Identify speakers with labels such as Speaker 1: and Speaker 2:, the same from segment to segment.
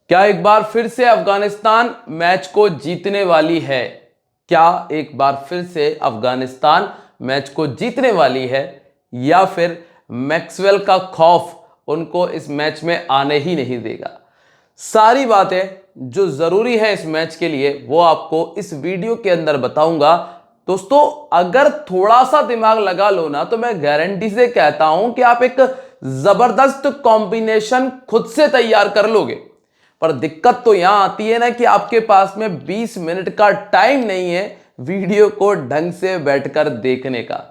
Speaker 1: क्या एक बार फिर से अफगानिस्तान मैच को जीतने वाली है? क्या एक बार फिर से अफगानिस्तान मैच को जीतने वाली है, या फिर मैक्सवेल का खौफ उनको इस मैच में आने ही नहीं देगा? सारी बातें जो जरूरी है इस मैच के लिए वो आपको इस वीडियो के अंदर बताऊंगा। दोस्तों, अगर थोड़ा सा दिमाग लगा लो ना तो मैं गारंटी से कहता हूं कि आप एक जबरदस्त कॉम्बिनेशन खुद से तैयार कर लोगे। पर दिक्कत तो यहां आती है ना कि आपके पास में 20 मिनट का टाइम नहीं है वीडियो को ढंग से बैठकर देखने का।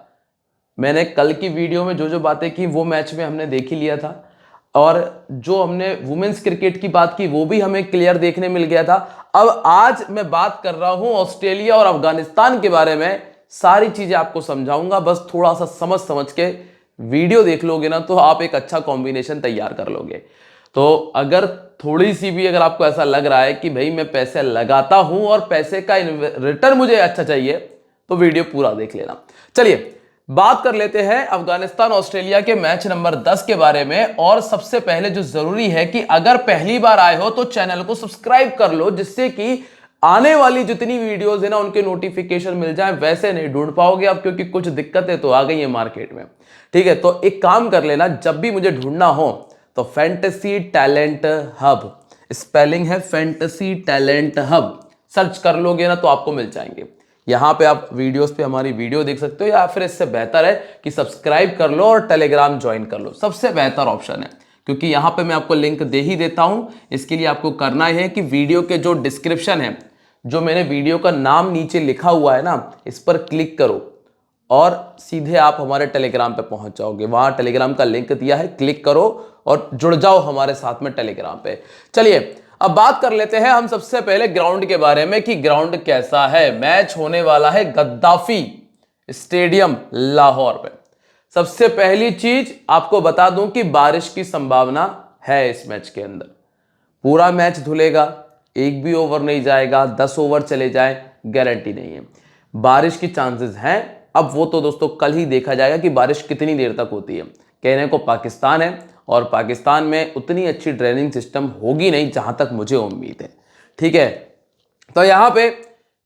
Speaker 1: मैंने कल की वीडियो में जो जो बातें की वो मैच में हमने देख ही लिया था, और जो हमने वुमेन्स क्रिकेट की बात की वो भी हमें क्लियर देखने मिल गया था। अब आज मैं बात कर रहा हूं ऑस्ट्रेलिया और अफगानिस्तान के बारे में। सारी चीजें आपको समझाऊंगा, बस थोड़ा सा समझ समझ के वीडियो देख लोगे ना तो आप एक अच्छा कॉम्बिनेशन तैयार कर लोगे। तो अगर थोड़ी सी भी अगर आपको ऐसा लग रहा है कि भाई मैं पैसे लगाता हूं और पैसे का रिटर्न मुझे अच्छा चाहिए, तो वीडियो पूरा देख लेना। चलिए बात कर लेते हैं अफगानिस्तान ऑस्ट्रेलिया के मैच नंबर 10 के बारे में। और सबसे पहले जो जरूरी है कि अगर पहली बार आए हो तो चैनल को सब्सक्राइब कर लो, जिससे कि आने वाली जितनी वीडियोस है ना उनके नोटिफिकेशन मिल जाए। वैसे नहीं ढूंढ पाओगे आप, क्योंकि कुछ दिक्कतें तो आ गई है मार्केट में। ठीक है, तो एक काम कर लेना, जब भी मुझे ढूंढना हो तो फैंटेसी टैलेंट हब, स्पेलिंग है फैंटेसी टैलेंट हब, सर्च कर लोगे ना तो आपको मिल जाएंगे। यहां पे आप वीडियोस पे हमारी वीडियो देख सकते हो, या फिर इससे बेहतर है कि सब्सक्राइब कर लो और टेलीग्राम ज्वाइन कर लो, सबसे बेहतर ऑप्शन है। क्योंकि यहां पे मैं आपको लिंक दे ही देता हूं। इसके लिए आपको करना है कि वीडियो के जो डिस्क्रिप्शन है, जो मैंने वीडियो का नाम नीचे लिखा हुआ है ना, इस पर क्लिक करो और सीधे आप हमारे टेलीग्राम पे पहुंच जाओगे। वहां टेलीग्राम का लिंक दिया है, क्लिक करो और जुड़ जाओ हमारे साथ में टेलीग्राम पे। चलिए अब बात कर लेते हैं हम सबसे पहले ग्राउंड के बारे में कि ग्राउंड कैसा है। मैच होने वाला है गद्दाफी स्टेडियम लाहौर पे। सबसे पहली चीज आपको बता दूं कि बारिश की संभावना है इस मैच के अंदर। पूरा मैच धुलेगा, एक भी ओवर नहीं जाएगा, 10 ओवर चले जाए गारंटी नहीं है। बारिश की चांसेस हैं। अब वो तो दोस्तों कल ही देखा जाएगा कि बारिश कितनी देर तक होती है। कहने को पाकिस्तान है, और पाकिस्तान में उतनी अच्छी ड्रेनिंग सिस्टम होगी नहीं जहां तक मुझे उम्मीद है। ठीक है, तो यहां पे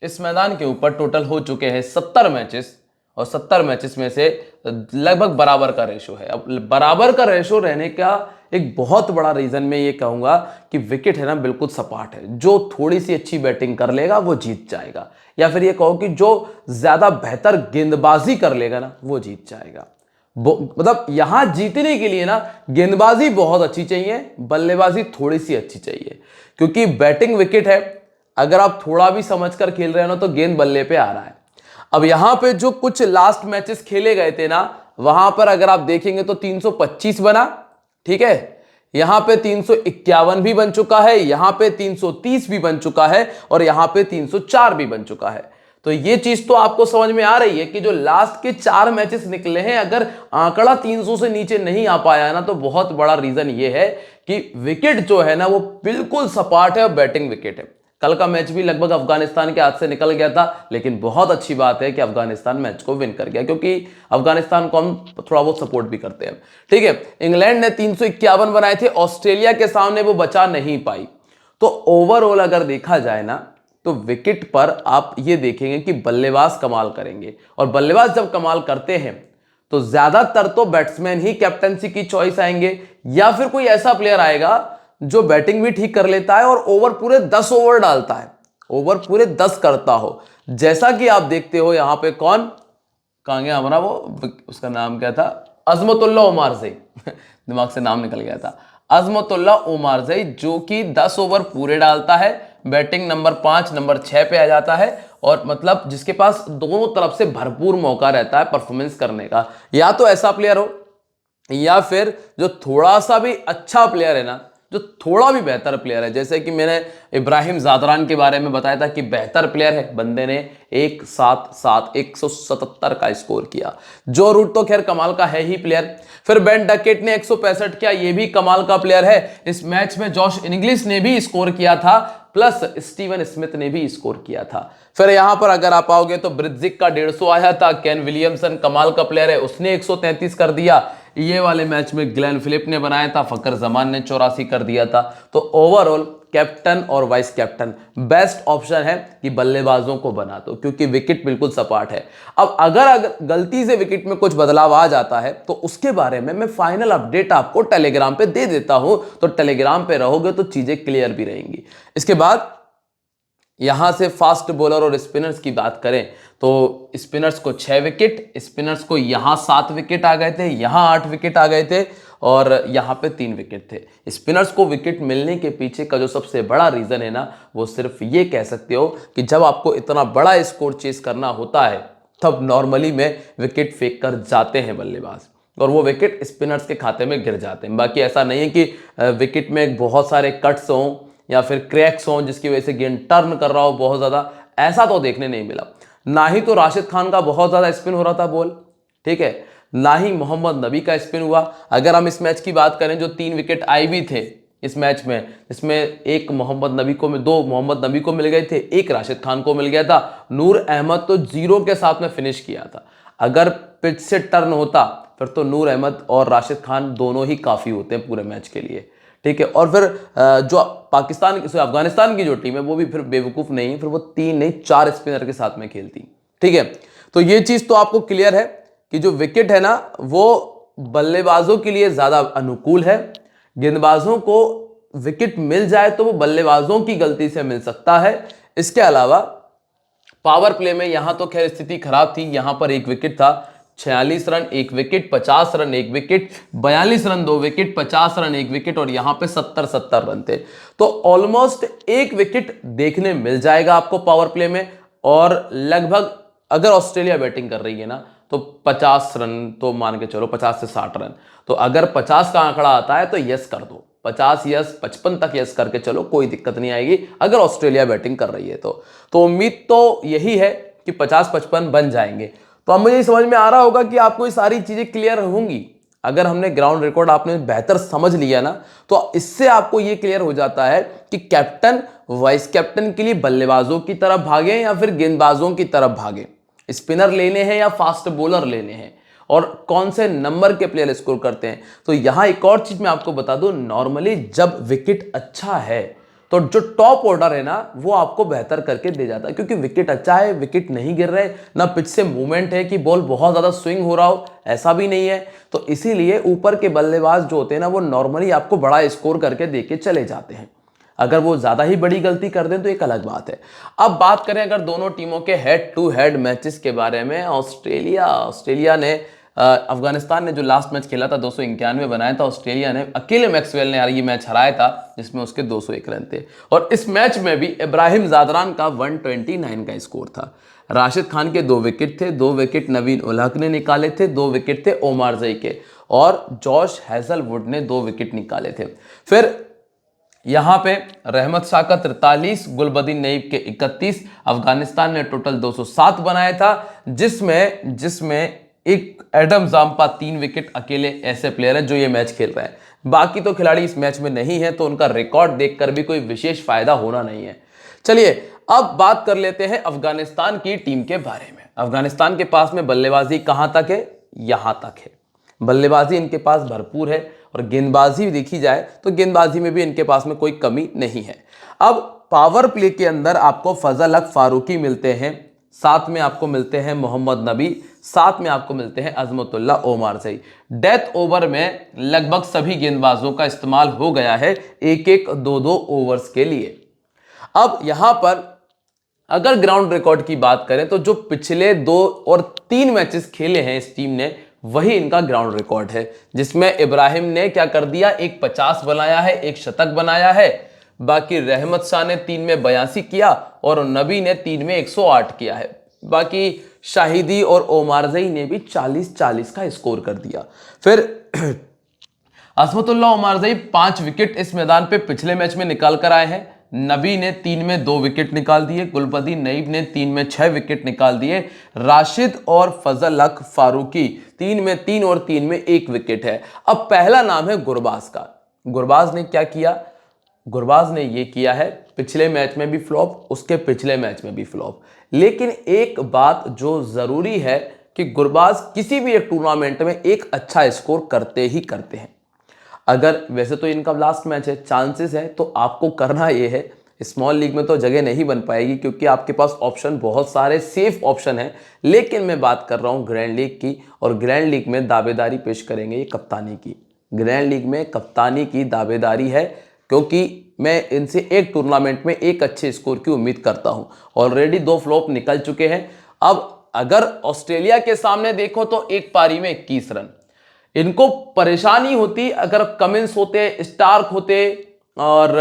Speaker 1: इस मैदान के ऊपर टोटल हो चुके हैं 70 मैचेस, और 70 मैचेस में से लगभग बराबर का रेशो है। अब बराबर का रेशो रहने का एक बहुत बड़ा रीजन मैं ये कहूंगा कि विकेट है ना बिल्कुल सपाट है। जो थोड़ी सी अच्छी बैटिंग कर लेगा वो जीत जाएगा, या फिर ये कहो कि जो ज्यादा बेहतर गेंदबाजी कर लेगा ना वो जीत जाएगा। मतलब यहां जीतने के लिए ना गेंदबाजी बहुत अच्छी चाहिए, बल्लेबाजी थोड़ी सी अच्छी चाहिए। क्योंकि बैटिंग विकेट है, अगर आप थोड़ा भी समझकर खेल रहे हो ना तो गेंद बल्ले पे आ रहा है। अब यहां पे जो कुछ लास्ट मैचेस खेले गए थे ना, वहां पर अगर आप देखेंगे तो 325 बना। ठीक है, यहां पे 351 भी बन चुका है, यहां पे 330 भी बन चुका है, और यहां पे 304 भी बन चुका है। तो ये चीज तो आपको समझ में आ रही है कि जो लास्ट के 4 मैचेस निकले हैं, अगर आंकड़ा 300 से नीचे नहीं आ पाया ना तो बहुत बड़ा रीजन ये है कि विकेट जो है ना वो बिल्कुल सपाट है और बैटिंग विकेट है। कल का मैच भी लगभग अफगानिस्तान के हाथ से निकल गया था, लेकिन बहुत अच्छी बात है कि अफगानिस्तान मैच को विन कर गया, क्योंकि अफगानिस्तान को हम थोड़ा बहुत सपोर्ट भी करते हैं। ठीक है, इंग्लैंड ने 351 बनाए थे, ऑस्ट्रेलिया के सामने वो बचा नहीं पाई। तो ओवरऑल अगर देखा जाए ना तो विकेट पर आप ये देखेंगे कि बल्लेबाज कमाल करेंगे, और बल्लेबाज जब कमाल करते हैं तो ज्यादातर तो बैट्समैन ही कैप्टंसी की चॉइस आएंगे, या फिर कोई ऐसा प्लेयर आएगा जो बैटिंग भी ठीक कर लेता है और ओवर पूरे 10 ओवर डालता है, ओवर पूरे 10 करता हो। जैसा कि आप देखते हो यहां पे कहां गया हमारा वो, उसका नाम क्या था, अजमतुल्ला उमारज़ई दिमाग से नाम निकल गया था। अजमतुल्ला उमारज़ई जो कि 10 ओवर पूरे डालता है, बैटिंग नंबर 5 नंबर 6 पे आ जाता है, और मतलब जिसके पास दोनों तरफ से भरपूर मौका रहता है परफॉर्मेंस करने का। या तो ऐसा प्लेयर हो, या फिर जो थोड़ा सा भी अच्छा प्लेयर है ना, जो थोड़ा भी बेहतर प्लेयर है। जैसे कि मैंने इब्राहिम ज़ादरान के बारे में बताया था कि बेहतर प्लेयर है, बंदे ने 177 का स्कोर किया। जो रूट तो खैर कमाल का है ही प्लेयर। फिर बेन डकेट ने 165 किया, ये भी कमाल का प्लेयर है। इस मैच में जॉश इंग्लिश ने भी स्कोर किया था, प्लस स्टीवन स्मिथ ने भी स्कोर किया था। फिर यहां पर अगर आप आओगे तो ब्रिज्जिक का 150 आया था। केन विलियमसन कमाल का प्लेयर है, उसने 133 कर दिया। ये वाले मैच में ग्लेन फिलिप ने बनाया था, फकर जमान ने 84 कर दिया था। तो ओवरऑल कैप्टन और वाइस कैप्टन बेस्ट ऑप्शन है कि बल्लेबाजों को बना दो, क्योंकि विकेट बिल्कुल सपाट है। अब अगर गलती से विकेट में कुछ बदलाव आ जाता है तो उसके बारे में मैं फाइनल अपडेट आपको टेलीग्राम पे दे देता हूं, तो टेलीग्राम पे रहोगे तो चीजें क्लियर भी रहेंगी। इसके बाद यहां से फास्ट बॉलर और स्पिनर्स की बात करें तो स्पिनर्स को 6 विकेट, स्पिनर्स को यहां 7 विकेट आ गए थे, यहां 8 विकेट आ गए थे और यहां पे 3 विकेट थे। स्पिनर्स को विकेट मिलने के पीछे का जो सबसे बड़ा रीजन है ना, वो सिर्फ ये कह सकते हो कि जब आपको इतना बड़ा स्कोर चेस करना होता है तब नॉर्मली में विकेट फेंक कर जाते हैं बल्लेबाज, और वो विकेट स्पिनर्स के खाते में गिर जाते हैं। बाकी ऐसा नहीं है कि विकेट में बहुत सारे कट्स हों या फिर क्रैक्स हों जिसकी वजह से गेंद टर्न कर रहा हो बहुत ज़्यादा, ऐसा तो देखने नहीं मिला। ना ही तो राशिद खान का बहुत ज़्यादा स्पिन हो रहा था बॉल, ठीक है, ना ही मोहम्मद नबी का स्पिन हुआ। अगर हम इस मैच की बात करें जो 3 विकेट आए भी थे इस मैच में, इसमें एक मोहम्मद नबी को, 2 मोहम्मद नबी को मिल गए थे, एक राशिद खान को मिल गया था। नूर अहमद तो 0 के साथ में फिनिश किया था। अगर पिच से टर्न होता फिर तो नूर अहमद और राशिद खान दोनों ही काफ़ी होते हैं पूरे मैच के लिए, ठीक है। और फिर जो पाकिस्तान अफगानिस्तान की जो टीम है वो भी फिर बेवकूफ़ नहीं है, फिर वो 3 नहीं 4 स्पिनर के साथ में खेलती, ठीक है। तो ये चीज़ तो आपको क्लियर है कि जो विकेट है ना वो बल्लेबाजों के लिए ज़्यादा अनुकूल है। गेंदबाजों को विकेट मिल जाए तो वो बल्लेबाजों की गलती से मिल सकता है। इसके अलावा पावर प्ले में यहां तो खैर स्थिति खराब थी, यहां पर 1 विकेट था, 46 run 1 wicket, 50 run 1 wicket, 42 run 2 wicket, 50 run 1 wicket और यहां पे 70 रन थे। तो ऑलमोस्ट 1 विकेट देखने मिल जाएगा आपको पावर प्ले में। और लगभग अगर ऑस्ट्रेलिया बैटिंग कर रही है ना तो 50 रन तो मान के चलो, 50 से 60 रन, तो अगर 50 का आंकड़ा आता है तो यस कर दो, 50 यस, 55 तक यस करके चलो, कोई दिक्कत नहीं आएगी अगर ऑस्ट्रेलिया बैटिंग कर रही है तो उम्मीद तो यही है कि 50-55 बन जाएंगे। तो अब मुझे समझ में आ रहा होगा कि आपको ये सारी चीजें क्लियर होंगी। अगर हमने ग्राउंड रिकॉर्ड आपने बेहतर समझ लिया ना तो इससे आपको ये क्लियर हो जाता है कि कैप्टन वाइस कैप्टन के लिए बल्लेबाजों की तरफ भागे या फिर गेंदबाजों की तरफ भागे, स्पिनर लेने हैं या फास्ट बॉलर लेने हैं, और कौन से नंबर के प्लेयर स्कोर करते हैं। तो यहां एक और चीज मैं आपको बता दूं, नॉर्मली जब विकेट अच्छा है तो जो टॉप ऑर्डर है ना वो आपको बेहतर करके दे जाता है, क्योंकि विकेट अच्छा है, विकेट नहीं गिर रहे, ना पिच से मूवमेंट है कि बॉल बहुत ज्यादा स्विंग हो रहा हो, ऐसा भी नहीं है। तो इसीलिए ऊपर के बल्लेबाज जो होते हैं ना वो नॉर्मली आपको बड़ा स्कोर करके दे के चले जाते हैं। अगर वो ज्यादा ही बड़ी गलती कर दें तो एक अलग बात है। अब बात करें अगर दोनों टीमों के हेड टू हेड मैचेस के बारे में, ऑस्ट्रेलिया ने अफगानिस्तान ने जो लास्ट मैच खेला था 291 बनाया था, ऑस्ट्रेलिया ने अकेले मैक्सवेल ने ये मैच हराया था जिसमें उसके 201 रन थे। और इस मैच में भी इब्राहिम ज़ादरान का 129 का स्कोर था। राशिद खान के 2 विकेट थे, 2 विकेट नवीन उल हक ने निकाले थे, 2 विकेट थे ओमार जई के, और जॉश हैजलवुड ने 2 विकेट निकाले थे। फिर यहां पे रहमत शाह का 43, गुलबदीन नईब के 31, अफगानिस्तान ने टोटल 207 बनाया था, जिसमें एक एडम जाम्पा 3 विकेट अकेले ऐसे प्लेयर हैं जो ये मैच खेल रहे हैं। बाकी तो खिलाड़ी इस मैच में नहीं है तो उनका रिकॉर्ड देखकर भी कोई विशेष फायदा होना नहीं है। चलिए अब बात कर लेते हैं अफगानिस्तान की टीम के बारे में। अफगानिस्तान के पास में बल्लेबाजी कहां तक है, यहां तक है। बल्लेबाजी इनके पास भरपूर है और गेंदबाजी देखी जाए तो गेंदबाजी में भी इनके पास में कोई कमी नहीं है। अब पावर प्ले के अंदर आपको फजल हक फारूकी मिलते हैं, साथ में आपको मिलते हैं मोहम्मद नबी, साथ में आपको मिलते हैं अजमतुल्ला ओमार जई। डेथ ओवर में लगभग सभी गेंदबाजों का इस्तेमाल हो गया है, 1-1, 2-2 ओवर्स के लिए। अब यहां पर अगर ग्राउंड रिकॉर्ड की बात करें तो जो पिछले 2 और 3 मैचेस खेले हैं इस टीम ने वही इनका ग्राउंड रिकॉर्ड है, जिसमें इब्राहिम ने क्या कर दिया, एक 50 बनाया है, एक शतक बनाया है। बाकी रहमत शाह ने 3 में 82 किया और नबी ने 3 में 108 किया है। बाकी शाहिदी और ओमार जई ने भी 40-40 का स्कोर कर दिया। फिर असमतुल्ला ओमार जई 5 विकेट इस मैदान पे पिछले मैच में निकाल कर आए हैं। नबी ने 3 में 2 विकेट निकाल दिए, गुलबदीन नईब ने 3 में 6 विकेट निकाल दिए, राशिद और फजल हक फारूकी 3 में 3 और 3 में 1 विकेट है। अब पहला नाम है गुरबाज का। गुरबाज ने क्या किया, गुरबाज ने ये किया है, पिछले मैच में भी फ्लॉप, उसके पिछले मैच में भी फ्लॉप। लेकिन एक बात जो जरूरी है कि गुरबाज किसी भी एक टूर्नामेंट में एक अच्छा स्कोर करते ही करते हैं। अगर वैसे तो इनका लास्ट मैच है, चांसेस है तो आपको करना ये है, स्मॉल लीग में तो जगह नहीं बन पाएगी क्योंकि आपके पास ऑप्शन बहुत सारे सेफ ऑप्शन हैं, लेकिन मैं बात कर रहा हूं ग्रैंड लीग की, और ग्रैंड लीग में दावेदारी पेश करेंगे ये कप्तानी की। ग्रैंड लीग में कप्तानी की दावेदारी है क्योंकि मैं इनसे एक टूर्नामेंट में एक अच्छे स्कोर की उम्मीद करता हूं। ऑलरेडी 2 फ्लॉप निकल चुके हैं। अब अगर ऑस्ट्रेलिया के सामने देखो तो एक पारी में 21 रन, इनको परेशानी होती अगर कमिंस होते, स्टार्क होते, और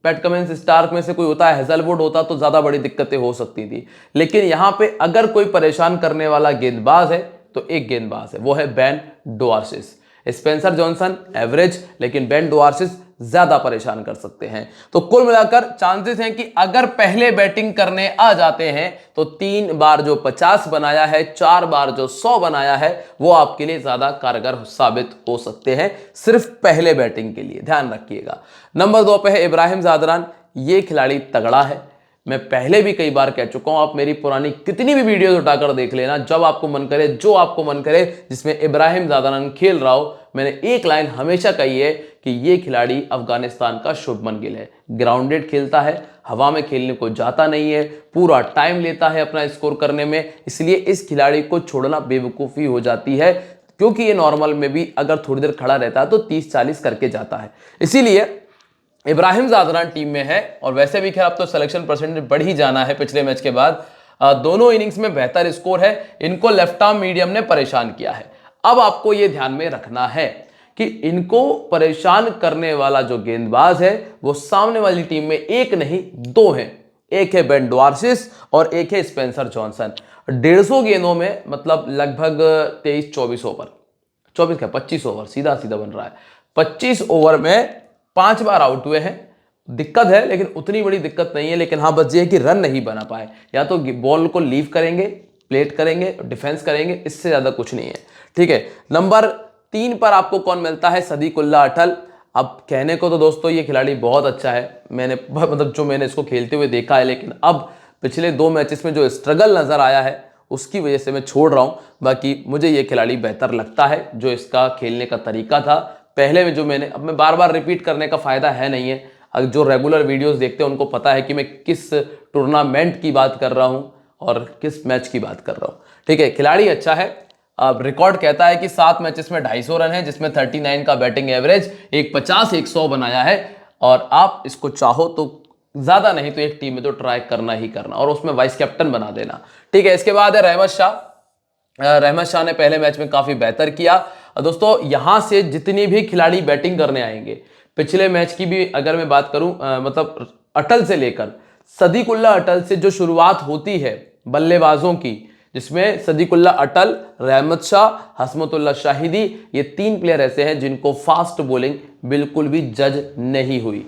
Speaker 1: पैट कमिंस स्टार्क में से कोई होता है, हेजलवुड होता, तो ज्यादा बड़ी दिक्कतें हो सकती थी। लेकिन यहां पे अगर कोई परेशान करने वाला गेंदबाज है तो एक गेंदबाज है, वो है बेन डुआर्सिस। स्पेंसर जॉनसन एवरेज, लेकिन बेन डुआर्सिस ज्यादा परेशान कर सकते हैं। तो कुल मिलाकर चांसेस हैं कि अगर पहले बैटिंग करने आ जाते हैं तो 3 बार जो 50 बनाया है, 4 बार जो 100 बनाया है, वो आपके लिए ज्यादा कारगर साबित हो सकते हैं, सिर्फ पहले बैटिंग के लिए, ध्यान रखिएगा। नंबर 2 पे है इब्राहिम ज़ादरान। ये खिलाड़ी तगड़ा है, मैं पहले भी कई बार कह चुका हूं, आप मेरी पुरानी कितनी भी वीडियोस उठाकर देख लेना, जब आपको मन करे, जो आपको मन करे, जिसमें इब्राहिम ज़ादरान खेल रहा हो, मैंने एक लाइन हमेशा कही है कि ये खिलाड़ी अफगानिस्तान का शुभमन गिल है। ग्राउंडेड खेलता है, हवा में खेलने को जाता नहीं है, पूरा टाइम लेता है अपना स्कोर करने में, इसलिए इस खिलाड़ी को छोड़ना बेवकूफ़ी हो जाती है, क्योंकि ये नॉर्मल में भी अगर थोड़ी देर खड़ा रहता है तो 30-40 करके जाता है। इसीलिए इब्राहिम ज़ादरान टीम में है। और वैसे भी खैर अब तो सिलेक्शन परसेंटेज बढ़ ही जाना है पिछले मैच के बाद। दोनों इनिंग्स में बेहतर स्कोर है, इनको लेफ्ट आर्म मीडियम ने परेशान किया है। अब आपको यह ध्यान में रखना है कि इनको परेशान करने वाला जो गेंदबाज है वो सामने वाली टीम में एक नहीं 2 हैं, एक है बेन डुआर्सिस और एक है स्पेंसर जॉनसन। 150 गेंदों में मतलब लगभग 23-24 ओवर, 24 क्या 25 ओवर, सीधा सीधा बन रहा है, 25 ओवर में 5 बार आउट हुए हैं। दिक्कत है लेकिन उतनी बड़ी दिक्कत नहीं है, लेकिन हाँ बस ये है कि रन नहीं बना पाए, या तो बॉल को लीव करेंगे, प्लेट करेंगे, डिफेंस करेंगे, इससे ज्यादा कुछ नहीं है। ठीक है, नंबर 3 पर आपको कौन मिलता है? सदीकुल्ला अटल। अब कहने को तो दोस्तों ये खिलाड़ी बहुत अच्छा है, मैंने मतलब जो मैंने इसको खेलते हुए देखा है, लेकिन अब पिछले 2 मैचेस में जो स्ट्रगल नजर आया है उसकी वजह से मैं छोड़ रहा हूं। बाकी मुझे ये खिलाड़ी बेहतर लगता है, जो इसका खेलने का तरीका था पहले में, जो मैंने, अब मैं बार बार रिपीट करने का फायदा है नहीं है, अगर जो रेगुलर वीडियोस देखते हैं उनको पता है कि मैं किस टूर्नामेंट की बात कर रहा हूं और किस मैच की बात कर रहा हूं। ठीक है, खिलाड़ी अच्छा है। अब रिकॉर्ड कहता है कि 7 मैचेस में 250 रन है, जिसमें 39 का बैटिंग एवरेज, एक 50 एक 100 बनाया है। और आप इसको चाहो तो ज्यादा नहीं तो एक टीम में तो ट्राई करना ही करना, और उसमें वाइस कैप्टन बना देना। ठीक है, इसके बाद है रहमत शाह। रहमत शाह ने पहले मैच में काफी बेहतर किया। दोस्तों यहां से जितने भी खिलाड़ी बैटिंग करने आएंगे, पिछले मैच की भी अगर मैं बात करूं, मतलब अटल से लेकर सदीकुल्ला अटल से जो शुरुआत होती है बल्लेबाजों की, जिसमें सदीकुल्ला अटल, रहमत शाह, हसमतुल्लाह शाहिदी, ये 3 प्लेयर ऐसे हैं जिनको फास्ट बॉलिंग बिल्कुल भी जज नहीं हुई।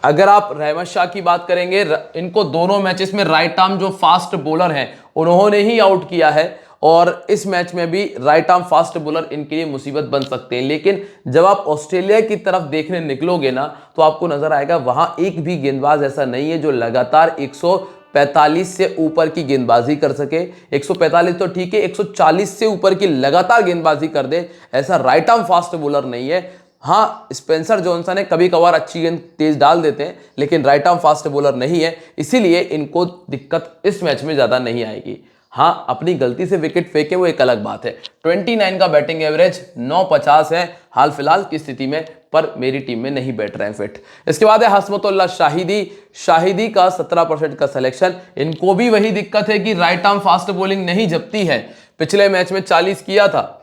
Speaker 1: अगर आप रहमत शाह की बात करेंगे, इनको दोनों मैचेस में राइट आर्म जो फास्ट बॉलर हैं उन्होंने ही आउट किया है, और इस मैच में भी राइट आर्म फास्ट बॉलर इनके लिए मुसीबत बन सकते हैं। लेकिन जब आप ऑस्ट्रेलिया की तरफ देखने निकलोगे ना, तो आपको नजर आएगा वहां एक भी गेंदबाज ऐसा नहीं है जो लगातार 145 से ऊपर की गेंदबाजी कर सके। 145 तो ठीक है, 140 से ऊपर की लगातार गेंदबाजी कर दे, ऐसा राइट आर्म फास्ट बॉलर नहीं है। हाँ, स्पेंसर जॉनसन है, कभी कभार अच्छी गेंद तेज डाल देते हैं, लेकिन राइट आर्म फास्ट बॉलर नहीं है, इसीलिए इनको दिक्कत इस मैच में ज्यादा नहीं आएगी। हाँ, अपनी गलती से विकेट फेंके वो एक अलग बात है। 29 का बैटिंग एवरेज, 950 है हाल फिलहाल की स्थिति में, पर मेरी टीम में नहीं बैठ रहे हैं फिट। इसके बाद है हसमतुल्लाह शाहिदी। शाहिदी का 17% का सिलेक्शन। इनको भी वही दिक्कत है कि राइट आर्म फास्ट बॉलिंग नहीं जपती है। पिछले मैच में 40 किया था,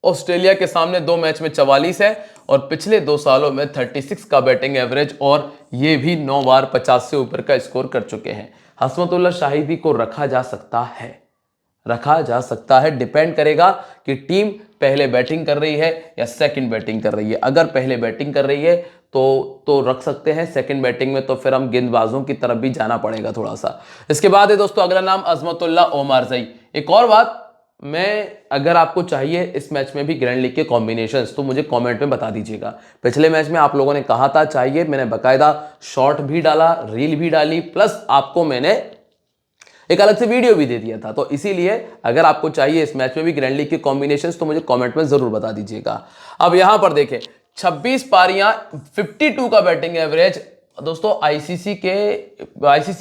Speaker 1: ऑस्ट्रेलिया के सामने 2 मैच में 44 है, और पिछले 2 सालों में 36 का बैटिंग एवरेज, और ये भी 9 बार 50 से ऊपर का स्कोर कर चुके हैं। हसमतुल्लाह शाहिदी को रखा जा सकता है, रखा जा सकता है, डिपेंड करेगा कि टीम पहले बैटिंग कर रही है या सेकंड बैटिंग कर रही है। अगर पहले बैटिंग कर रही है तो रख सकते हैं, सेकंड बैटिंग में तो फिर हम गेंदबाजों की तरफ भी जाना पड़ेगा थोड़ा सा। इसके बाद है दोस्तों अगला नाम अजमतुल्लाह ओमारजई। एक और बात, मैं अगर आपको चाहिए इस मैच में भी ग्रैंड लीग के कॉम्बिनेशंस, तो मुझे कमेंट में बता दीजिएगा। पिछले मैच में आप लोगों ने कहा था चाहिए, मैंने बकायदा शॉर्ट भी डाला, रील भी डाली, प्लस आपको मैंने एक अलग से वीडियो भी दे दिया था। तो इसीलिए अगर आपको चाहिए इस मैच में भी ग्रैंड लीग के कॉम्बिनेशंस, तो मुझे कमेंट में जरूर बता दीजिएगा। अब यहां पर देखें, 26 पारियां, 52 का बैटिंग एवरेज। दोस्तों ICC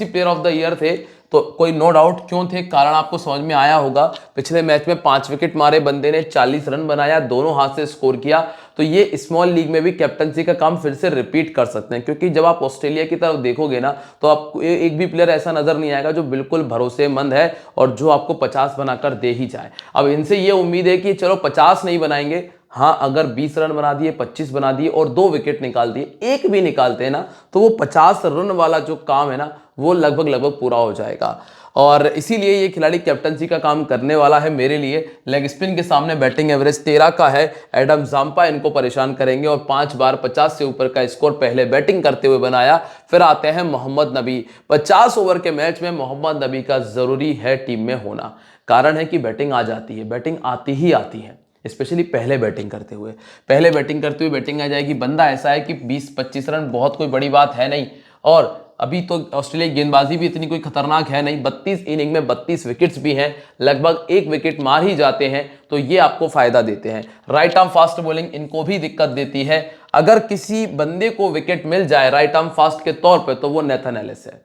Speaker 1: player of the year थे, तो कोई नो डाउट क्यों थे, कारण आपको समझ में आया होगा। पिछले मैच में 5 विकेट मारे बंदे ने, 40 रन बनाया, दोनों हाथ से स्कोर किया। तो ये स्मॉल लीग में भी कैप्टनसी का काम फिर से रिपीट कर सकते हैं, क्योंकि जब आप ऑस्ट्रेलिया की तरफ देखोगे ना, तो आपको एक भी प्लेयर ऐसा नजर नहीं आएगा जो बिल्कुल भरोसेमंद है और जो आपको 50 बनाकर दे ही जाए। अब इनसे ये उम्मीद है कि चलो 50 नहीं बनाएंगे, हाँ अगर 20 रन बना दिए, 25 बना दिए और 2 विकेट निकाल दिए, एक भी निकालते हैं ना, तो वो 50 रन वाला जो काम है ना, वो लगभग पूरा हो जाएगा। और इसीलिए ये खिलाड़ी कैप्टनसी का काम करने वाला है मेरे लिए। लेग स्पिन के सामने बैटिंग एवरेज 13 का है। एडम जाम्पा इनको परेशान करेंगे और 5 बार 50 से ऊपर का स्कोर पहले बैटिंग करते हुए बनाया। फिर आते हैं मोहम्मद नबी। 50 ओवर के मैच में मोहम्मद नबी का जरूरी है टीम में होना। कारण है कि बैटिंग आ जाती है, बैटिंग आती ही आती है, स्पेशली पहले बैटिंग करते हुए बैटिंग आ जाएगी। बंदा ऐसा है कि 20-25 रन बहुत कोई बड़ी बात है नहीं, और अभी तो ऑस्ट्रेलिया की गेंदबाजी भी इतनी कोई खतरनाक है नहीं। 32 इनिंग में 32 विकेट्स भी हैं, लगभग 1 विकेट मार ही जाते हैं, तो ये आपको फायदा देते हैं। राइट आर्म फास्ट बॉलिंग इनको भी दिक्कत देती है। अगर किसी बंदे को विकेट मिल जाए राइट आर्म फास्ट के तौर पर, तो वो नेथन एलिस है,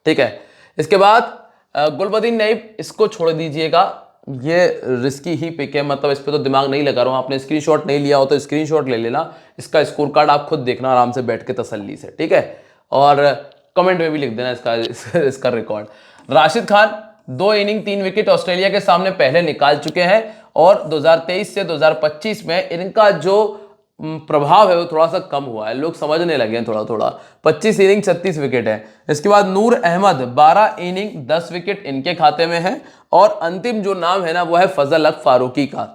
Speaker 1: ठीक है। इसके बाद गुलबदीन नईब, इसको छोड़ दीजिएगा, ये रिस्की ही पिक है, मतलब इस पर तो दिमाग नहीं लगा रहा हूं। आपने स्क्रीनशॉट नहीं लिया हो तो स्क्रीनशॉट ले लेना, इसका स्कोर कार्ड आप खुद देखना आराम से बैठ के तसल्ली से, ठीक है। और कमेंट में भी लिख देना इसका record. Rashid Khan 2 inning 3 wicket Australia के सामने पहले निकाल चुके हैं, और 2023 से 2025 में इनका जो प्रभाव है वो थोड़ा सा कम हुआ है, लोग समझने लगे हैं थोड़ा थोड़ा। 25 इनिंग 36 विकेट है। इसके बाद नूर अहमद 12 इनिंग 10 विकेट इनके खाते में है, और अंतिम जो नाम है ना वो है फजल हक फारूकी का,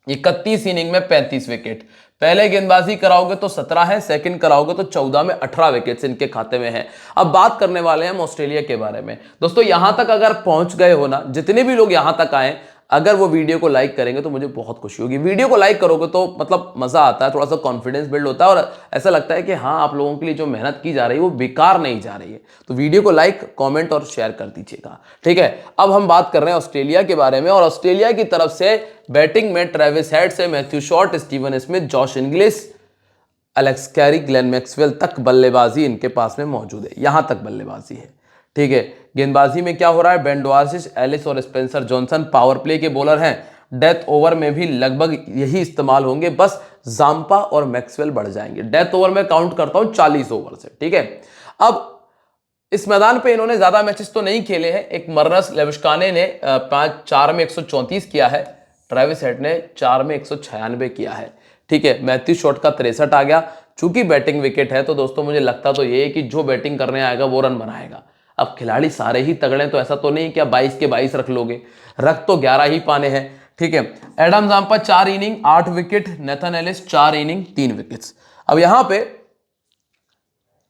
Speaker 1: 31 इनिंग में 35 विकेट। पहले गेंदबाजी कराओगे तो 17 है, सेकंड कराओगे तो 14 में 18 विकेट्स इनके खाते में है। अब बात करने वाले हैं हम ऑस्ट्रेलिया के बारे में। दोस्तों यहां तक अगर पहुंच गए हो ना, जितने भी लोग यहां तक आए, अगर वो वीडियो को लाइक करेंगे तो मुझे बहुत खुशी होगी। वीडियो को लाइक करोगे तो मतलब मजा आता है, थोड़ा सा कॉन्फिडेंस बिल्ड होता है, और ऐसा लगता है कि हाँ आप लोगों के लिए जो मेहनत की जा रही है वो बेकार नहीं जा रही है। तो वीडियो को लाइक, कमेंट और शेयर कर दीजिएगा, ठीक है। अब हम बात कर रहे हैं ऑस्ट्रेलिया के बारे में, और ऑस्ट्रेलिया की तरफ से बैटिंग में ट्रेविस हेड से Matthew short, Steven Smith, Josh Inglis, Alex Carey, Glenn Maxwell तक बल्लेबाजी इनके पास में मौजूद है। यहां तक बल्लेबाजी है, ठीक है। गेंदबाजी में क्या हो रहा है, बेन डॉर्सिच, एलिस और स्पेंसर जॉनसन पावर प्ले के बॉलर हैं। डेथ ओवर में भी लगभग यही इस्तेमाल होंगे, बस जाम्पा और मैक्सवेल बढ़ जाएंगे। डेथ ओवर में काउंट करता हूं 40 ओवर से, ठीक है। अब इस मैदान पे इन्होंने ज्यादा मैचेस तो नहीं खेले हैं। एक मर्नस लेविस्काने ने 4 में 134 किया है, ट्रेविस हेड ने 4 में 196 किया है, ठीक है। मैथ्यू शॉर्ट का 63 आ गया। चूंकि बैटिंग विकेट है तो दोस्तों मुझे लगता तो ये है कि जो बैटिंग करने आएगा वो रन बनाएगा। अब खिलाड़ी सारे ही तगड़े, तो ऐसा तो नहीं कि 22 के 22 रख लोगे, रख तो 11 ही पाने हैं, ठीक है। Adam Zampa 4 inning 8 wicket, Nathan Ellis 4 inning 3 wickets. अब यहां पे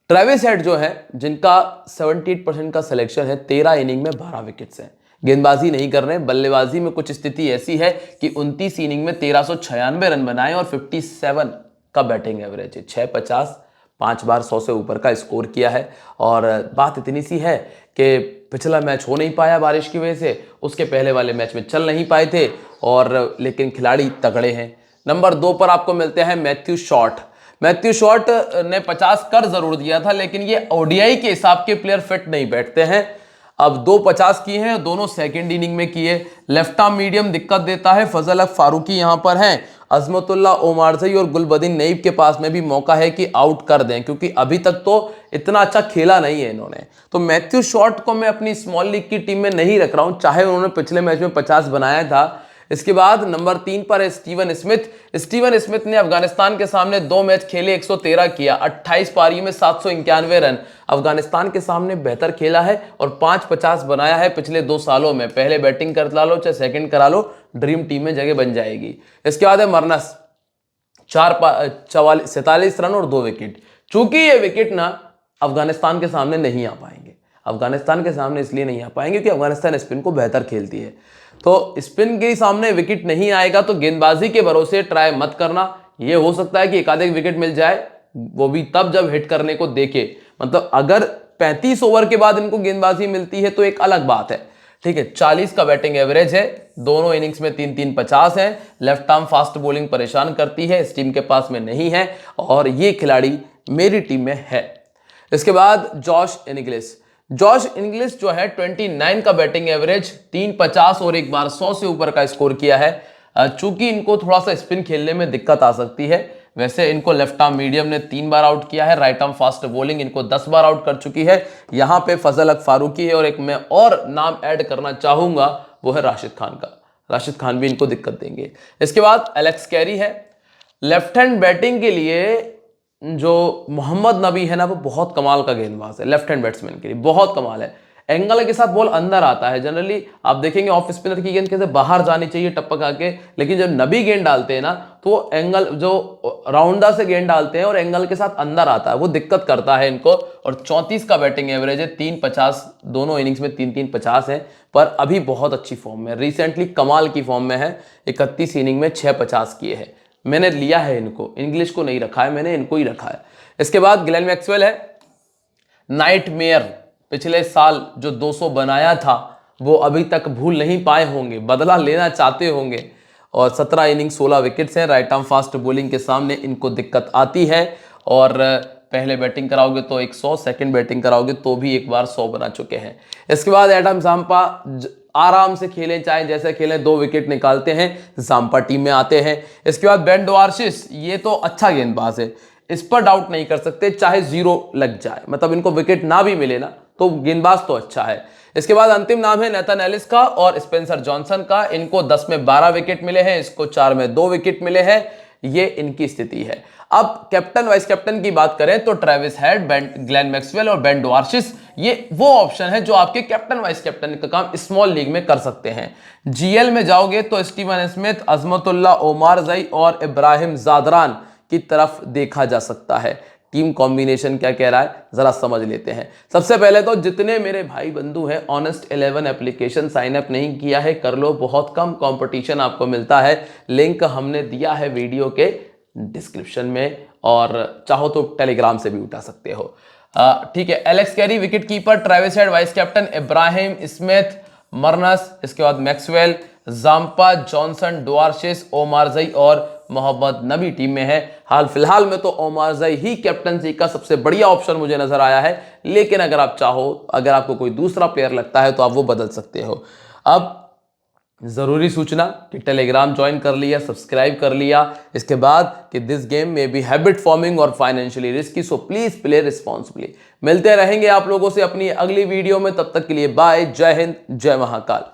Speaker 1: ट्रेविस हेड जो है, जिनका 78% का सिलेक्शन है, 13 इनिंग में 12 विकेट्स हैं। गेंदबाजी नहीं कर रहे, बल्लेबाजी में कुछ स्थिति ऐसी है कि 29 इनिंग में 1396 रन बनाए और 57 का बैटिंग एवरेज है, 650, 5 बार 100 से ऊपर का स्कोर किया है। और बात इतनी सी है कि पिछला मैच हो नहीं पाया बारिश की वजह से, उसके पहले वाले मैच में चल नहीं पाए थे, और लेकिन खिलाड़ी तगड़े हैं। नंबर 2 पर आपको मिलते हैं मैथ्यू शॉर्ट। मैथ्यू शॉर्ट ने 50 कर जरूर दिया था, लेकिन ये ओडीआई के हिसाब के प्लेयर फिट नहीं बैठते हैं। अब 2 50 किए हैं, दोनों सेकंड इनिंग में किए। लेफ्ट आर्म मीडियम दिक्कत देता है, फजल हक फारूकी यहां पर हैं। अजमतुल्ला ओमारजई और गुलबदीन नईब के पास में भी मौका है कि आउट कर दें, क्योंकि अभी तक तो इतना अच्छा खेला नहीं है इन्होंने। तो मैथ्यू शॉर्ट को मैं अपनी स्मॉल लीग की टीम में नहीं रख रहा हूं, चाहे उन्होंने पिछले मैच में 50 बनाया था। इसके बाद नंबर 3 पर है स्टीवन स्मिथ। स्टीवन स्मिथ ने अफगानिस्तान के सामने 2 मैच खेले, 113 किया, 28 पारी में 791 रन। अफगानिस्तान के सामने बेहतर खेला है और 5-50 बनाया है पिछले 2 सालों में। पहले बैटिंग करा लो चाहे सेकंड करा लो, ड्रीम टीम में जगह बन जाएगी। इसके बाद है मरनस, 47 रन और 2 विकेट। चूंकि ये विकेट ना अफगानिस्तान के सामने नहीं आ पाएंगे, अफगानिस्तान के सामने इसलिए नहीं आ पाएंगे कि अफगानिस्तान स्पिन को बेहतर खेलती है। तो स्पिन के सामने विकेट नहीं आएगा, तो गेंदबाजी के भरोसे ट्राई मत करना। ये हो सकता है कि एक आधे विकेट मिल जाए, वो भी तब जब हिट करने को देखे। मतलब अगर 35 ओवर के बाद इनको गेंदबाजी मिलती है तो एक अलग बात है, ठीक है, 40 का बैटिंग एवरेज है, दोनों इनिंग्स में 3-3 50 है। लेफ्ट आर्म फास्ट बॉलिंग परेशान करती है, इस टीम के पास में नहीं है और ये खिलाड़ी मेरी टीम में है। इसके बाद जॉश इंग्लिश। जॉश इंग्लिश जो है 29 का बैटिंग एवरेज, 350 और एक बार 100 से ऊपर का स्कोर किया है। चूंकि इनको थोड़ा सा स्पिन खेलने में दिक्कत आ सकती है, वैसे इनको लेफ्ट आर्म मीडियम ने 3 बार आउट किया है, राइट आर्म फास्ट बॉलिंग इनको 10 बार आउट कर चुकी है। यहां पे फजल हक फारूकी है और एक मैं और नाम ऐड करना चाहूंगा, वो है राशिद खान का। राशिद खान भी इनको दिक्कत देंगे। इसके बाद एलेक्स कैरी है। लेफ्ट हैंड बैटिंग के लिए जो मोहम्मद नबी है ना, वो बहुत कमाल का गेंदबाज है, लेफ्ट हैंड बैट्समैन के लिए बहुत कमाल है। एंगल के साथ बॉल अंदर आता है, जनरली आप देखेंगे ऑफ स्पिनर की गेंद कैसे बाहर जानी चाहिए टपक आके, लेकिन जब नबी गेंद डालते हैं ना तो एंगल जो राउंडा से गेंद डालते हैं और एंगल के साथ अंदर आता है, वो दिक्कत करता है इनको। और 34 का बैटिंग एवरेज है, 350, दोनों इनिंग्स में 3-3 50 है, पर अभी बहुत अच्छी फॉर्म में, रिसेंटली कमाल की फॉर्म में है। 31 इनिंग में 6 50 किए हैं। मैंने लिया है इनको, इंग्लिश को नहीं रखा है मैंने, इनको ही रखा है। इसके बाद ग्लेन मैक्सवेल है। नाइटमेयर, पिछले साल जो 200 बनाया था वो अभी तक भूल नहीं पाए होंगे, बदला लेना चाहते होंगे। और 17 इनिंग 16 विकेट्स हैं, राइट आर्म फास्ट बॉलिंग के सामने इनको दिक्कत आती है। और पहले बैटिंग कराओगे तो 100, सेकंड बैटिंग कराओगे तो भी एक बार 100 बना चुके हैं। इसके बाद एडम जाम्पा आराम से खेलें, चाहे जैसे खेलें, 2 विकेट निकालते हैं, जाम्पा टीम में आते हैं। इसके बाद बेन डवार्शिस, ये तो अच्छा गेंदबाज है, इस पर डाउट नहीं कर सकते, चाहे 0 लग जाए, मतलब इनको विकेट ना भी मिले ना तो गेंदबाज तो अच्छा है। इसके बाद अंतिम नाम है नेथन एलिस का और स्पेंसर जॉनसन का। इनको 10 में 12 विकेट मिले हैं, इसको 4 में 2 विकेट मिले हैं, ये इनकी स्थिति है। अब कैप्टन वाइस कैप्टन की बात करें तो ट्रेविस हेड, ग्लेन मैक्सवेल और बेन डवार्शिस, ये वो ऑप्शन है जो आपके कैप्टन वाइस कैप्टन का काम स्मॉल लीग में कर सकते हैं। जीएल में जाओगे तो स्टीवन स्मिथ, अजमतुल्लाह ओमारजई और इब्राहिम जादरान की तरफ देखा जा सकता है। टीम कॉम्बिनेशन क्या कह रहा है जरा समझ लेते हैं। सबसे पहले तो जितने मेरे भाई बंधु हैं ऑनेस्ट 11 एप्लीकेशन साइन अप नहीं किया है कर लो, बहुत कम कंपटीशन आपको मिलता है। लिंक हमने दिया है वीडियो के डिस्क्रिप्शन में, और चाहो तो टेलीग्राम से भी उठा सकते हो। ठीक है, Alex Carey wicket keeper, Travis Head vice captain, Ibrahim Smith, Marnus, इसके बाद Maxwell, Zampa, Johnson, Dwarshuis, Omarzai और मोहम्मद नबी टीम में है। हाल फिलहाल में तो ओमारजई ही कैप्टनसी का सबसे बढ़िया ऑप्शन मुझे नजर आया है, लेकिन अगर आप चाहो, अगर आपको कोई दूसरा प्लेयर लगता है तो आप वो बदल सकते हो। अब जरूरी सूचना कि टेलीग्राम ज्वाइन कर लिया, सब्सक्राइब कर लिया, इसके बाद कि दिस गेम में बी हैबिट फॉर्मिंग और financially risky, so please play responsibly. मिलते रहेंगे आप लोगों से अपनी अगली वीडियो में, तब तक के लिए बाय, जय हिंद, जय महाकाल।